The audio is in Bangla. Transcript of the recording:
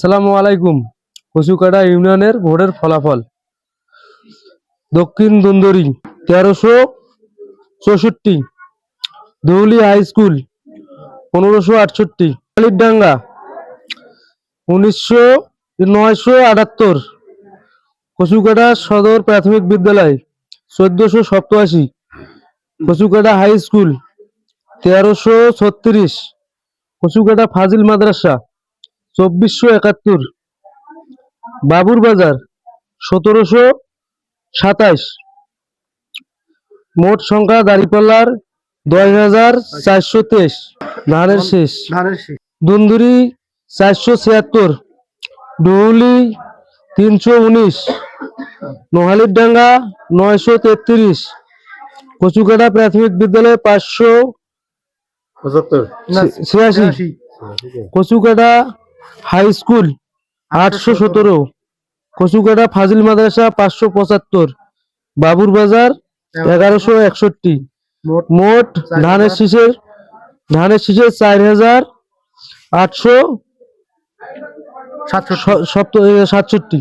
আসসালামু আলাইকুম। কচুকাটা ইউনিয়নের ভোটের ফলাফল। দক্ষিণ দুন্দরি 1364, ধৌলি হাই স্কুল 1568, ডাঙ্গা 978, কচুকাটা সদর প্রাথমিক বিদ্যালয় 1487, কচুকাটা হাই স্কুল 1336, কচুকাটা ফাজিল মাদ্রাসা 2471, বাবুর বাজার 1727, মোট সংখ্যা দাঁড়িপাল্লার 10,423। ধানের শেষ দুন্দুরি 476, ডুহুলি 319, নোহালির ডাঙ্গা 933, কচুকাটা প্রাথমিক বিদ্যালয় 586, কচুকাটা হাই স্কুল 817, কচুকাটা ফাজিল মাদ্রাসা 575, বাবুর বাজার 1161। মোট ধানের শীষের 4,867।